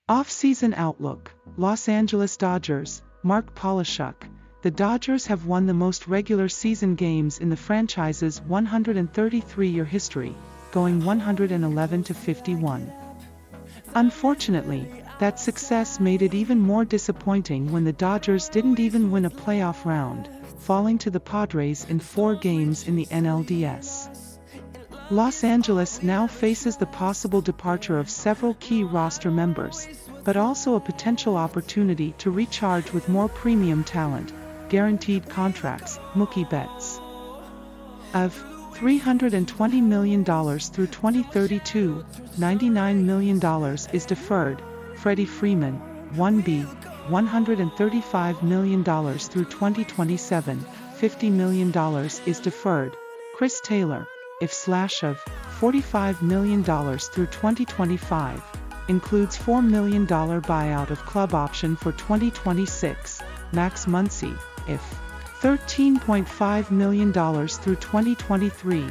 Offseason Outlook, Los Angeles Dodgers, Mark Polishuk. The Dodgers have won the most regular season games in the franchise's 133-year history, going 111-51. Unfortunately, that success made it even more disappointing when the Dodgers didn't even win a playoff round, falling to the Padres in 4 games in the NLDS. Los Angeles now faces the possible departure of several key roster members, but also a potential opportunity to recharge with more premium talent, guaranteed contracts, Mookie Betts. Of $320 million through 2032, $99 million is deferred. Freddie Freeman, 1B, $135 million through 2027, $50 million is deferred. Chris Taylor, of $45 million through 2025, includes $4 million buyout of club option for 2026. Max Muncy, if $13.5 million through 2023,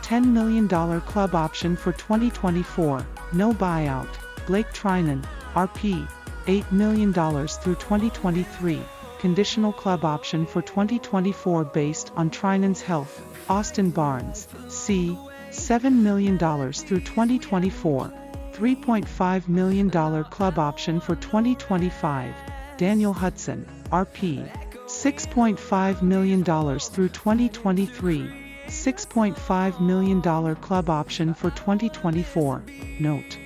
$10 million club option for 2024, no buyout. Blake Trinan, RP, $8 million through 2023, conditional club option for 2024 based on Trinan's health. Austin Barnes, C, $7 million through 2024, $3.5 million club option for 2025. Daniel Hudson, RP, $6.5 million through 2023, $6.5 million club option for 2024. Note: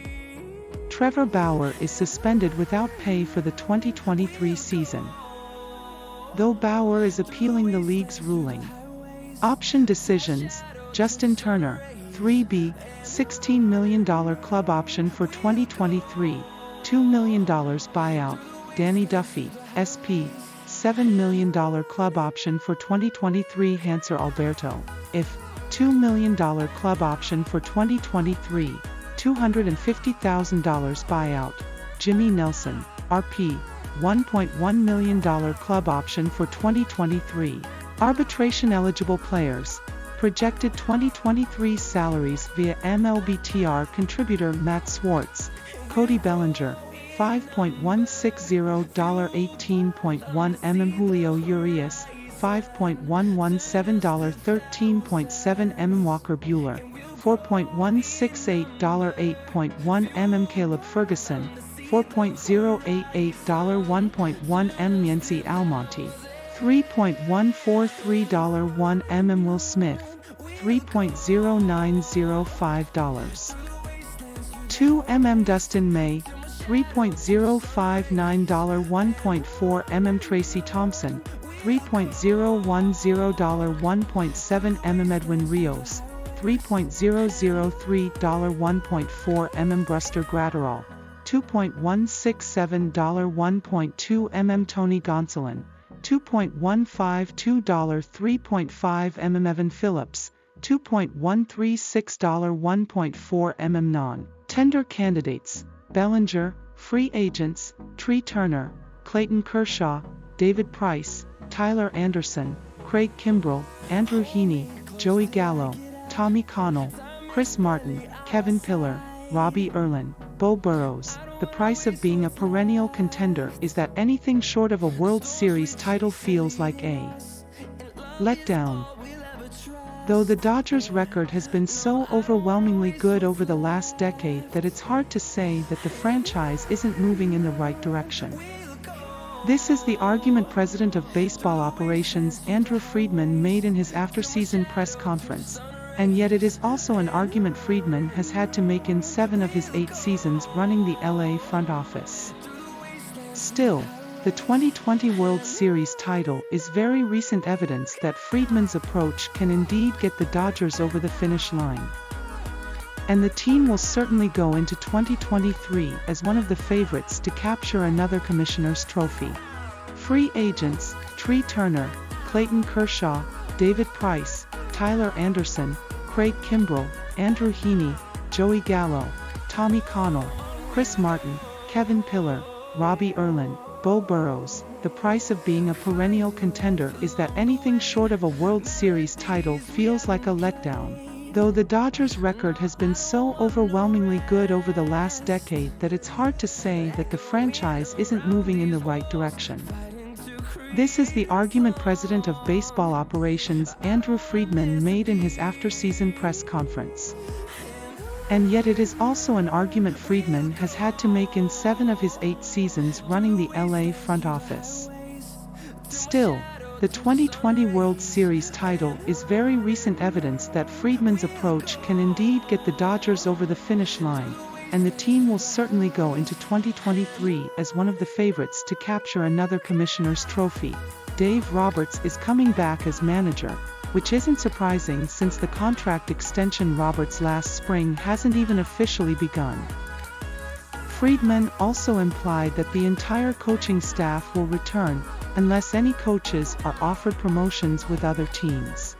Trevor Bauer is suspended without pay for the 2023 season. Though Bauer is appealing the league's ruling. Option decisions: Justin Turner, 3B, $16 million club option for 2023, $2 million buyout. Danny Duffy, SP, $7 million club option for 2023. Hanser Alberto, if $2 million club option for 2023, $250,000 buyout. Jimmy Nelson, RP, $1.1 million club option for 2023. Arbitration-eligible players. Projected 2023 salaries via MLBTR contributor Matt Swartz, Cody Bellinger, $5.160, $18.1 mm. Julio Urias, $5.117, $13.7 mm. Walker Buehler, $4.168, $8.1 mm. Caleb Ferguson, $4.088, $1.1 mm. Yency Almonte, $3.143, $1 mm. Will Smith, $3.0905, $2 mm. Dustin May, $3.059, $1.4 mm. Tracy Thompson, $3.010, $1.7 mm. Edwin Rios, $3.003, $1.4 mm. Buster Gratterall, $2.167, $1.2 mm. Tony Gonsolin, $2.152, $3.5 mm. Evan Phillips, $2.136, $1.4 mm. Non-tender candidates: Bellinger. Free agents: Tree Turner, Clayton Kershaw, David Price, Tyler Anderson, Craig Kimbrell, Andrew Heaney, Joey Gallo, Tommy Connell, Chris Martin, Kevin Pillar, Robbie Erlin, Bo Burrows. The price of being a perennial contender is that anything short of a World Series title feels like a letdown. Though the Dodgers' record has been so overwhelmingly good over the last decade that it's hard to say that the franchise isn't moving in the right direction. This is the argument President of Baseball Operations Andrew Friedman made in his after-season press conference, and yet it is also an argument Friedman has had to make in 7 of his 8 seasons running the LA front office. Still, the 2020 World Series title is very recent evidence that Friedman's approach can indeed get the Dodgers over the finish line. And the team will certainly go into 2023 as one of the favorites to capture another Commissioner's Trophy. Free agents: Tree Turner, Clayton Kershaw, David Price, Tyler Anderson, Craig Kimbrell, Andrew Heaney, Joey Gallo, Tommy Connell, Chris Martin, Kevin Pillar, Robbie Erlin, Bo Burrows. The price of being a perennial contender is that anything short of a World Series title feels like a letdown. though the Dodgers' record has been so overwhelmingly good over the last decade that it's hard to say that the franchise isn't moving in the right direction. This is the argument President of Baseball Operations Andrew Friedman made in his after-season press conference. And yet it is also an argument Friedman has had to make in 7 of his 8 seasons running the LA front office. Still, the 2020 World Series title is very recent evidence that Friedman's approach can indeed get the Dodgers over the finish line, and the team will certainly go into 2023 as one of the favorites to capture another Commissioner's Trophy. Dave Roberts is coming back as manager, which isn't surprising since the contract extension Roberts last spring hasn't even officially begun. Friedman also implied that the entire coaching staff will return, unless any coaches are offered promotions with other teams.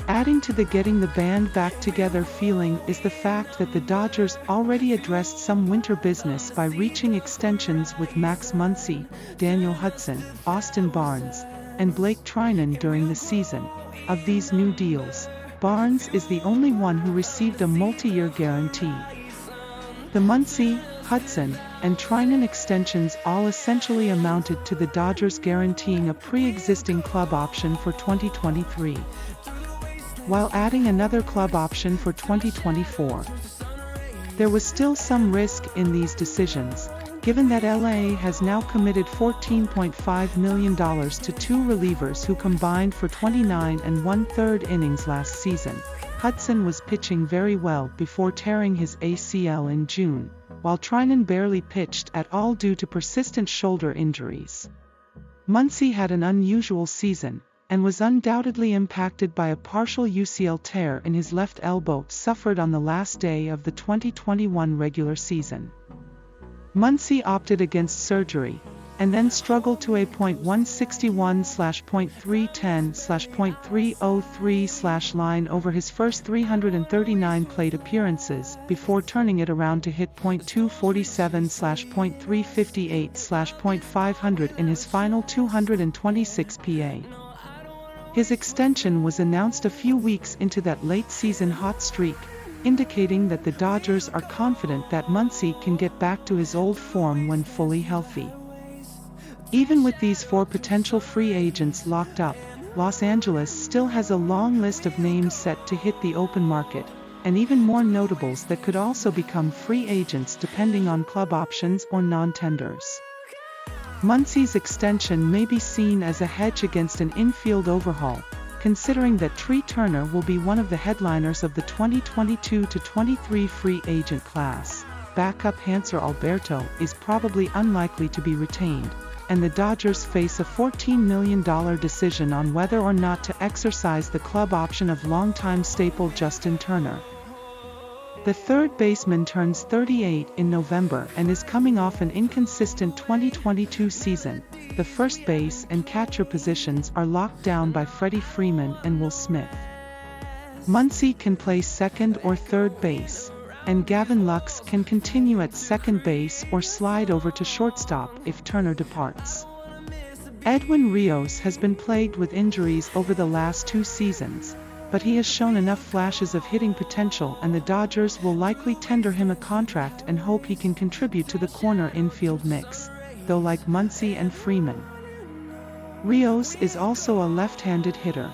Adding to the getting the band back together feeling is the fact that the Dodgers already addressed some winter business by reaching extensions with Max Muncy, Daniel Hudson, Austin Barnes, and Blake Trinan during the season. Of these new deals, Barnes is the only one who received a multi-year guarantee. The Muncy, Hudson, and Trinan extensions all essentially amounted to the Dodgers guaranteeing a pre-existing club option for 2023, while adding another club option for 2024. There was still some risk in these decisions, given that LA has now committed $14.5 million to 2 relievers who combined for 29 1/3 innings last season. Hudson was pitching very well before tearing his ACL in June, while Trinan barely pitched at all due to persistent shoulder injuries. Muncy had an unusual season, and was undoubtedly impacted by a partial UCL tear in his left elbow suffered on the last day of the 2021 regular season. Muncy opted against surgery, and then struggled to a .161/.310/.303/ line over his first 339 plate appearances, before turning it around to hit .247/.358/.500 in his final 226 PA. His extension was announced a few weeks into that late-season hot streak, indicating that the Dodgers are confident that Muncy can get back to his old form when fully healthy. Even with these 4 potential free agents locked up, Los Angeles still has a long list of names set to hit the open market, and even more notables that could also become free agents depending on club options or non-tenders. Muncy's extension may be seen as a hedge against an infield overhaul, considering that Tree Turner will be one of the headliners of the 2022-23 free agent class. Backup Hanser Alberto is probably unlikely to be retained, and the Dodgers face a $14 million decision on whether or not to exercise the club option of longtime staple Justin Turner. The third baseman turns 38 in November and is coming off an inconsistent 2022 season. The first base and catcher positions are locked down by Freddie Freeman and Will Smith. Muncy can play second or third base, and Gavin Lux can continue at second base or slide over to shortstop if Turner departs. Edwin Rios has been plagued with injuries over the last 2 seasons, but he has shown enough flashes of hitting potential, and the Dodgers will likely tender him a contract and hope he can contribute to the corner infield mix, though like Muncy and Freeman, Rios is also a left-handed hitter.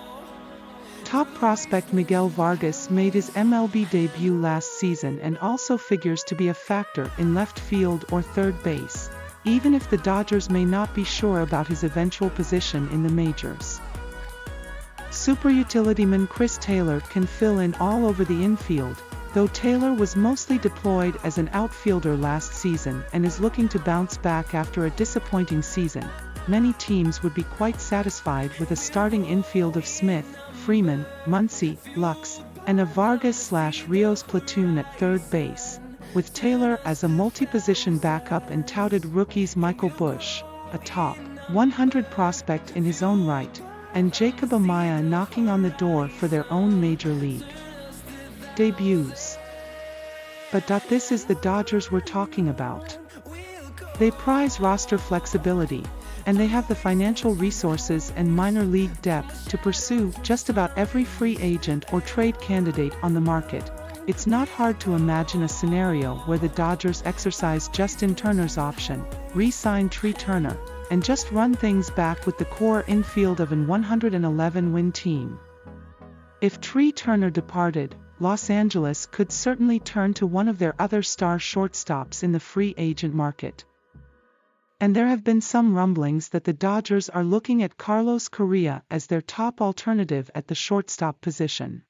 Top prospect Miguel Vargas made his MLB debut last season and also figures to be a factor in left field or third base, even if the Dodgers may not be sure about his eventual position in the majors. Super utilityman Chris Taylor can fill in all over the infield, though Taylor was mostly deployed as an outfielder last season and is looking to bounce back after a disappointing season. Many teams would be quite satisfied with a starting infield of Smith, Freeman, Muncy, Lux, and a Vargas/Rios platoon at third base, with Taylor as a multi-position backup and touted rookies Michael Busch, a top 100 prospect in his own right, and Jacob Amaya knocking on the door for their own major league debuts. But this is the Dodgers we're talking about. They prize roster flexibility, And they have the financial resources and minor league depth to pursue just about every free agent or trade candidate on the market. It's not hard to imagine a scenario where the Dodgers exercise Justin Turner's option, re-sign Tree Turner, and just run things back with the core infield of an 111-win team. If Tree Turner departed, Los Angeles could certainly turn to one of their other star shortstops in the free agent market. And there have been some rumblings that the Dodgers are looking at Carlos Correa as their top alternative at the shortstop position.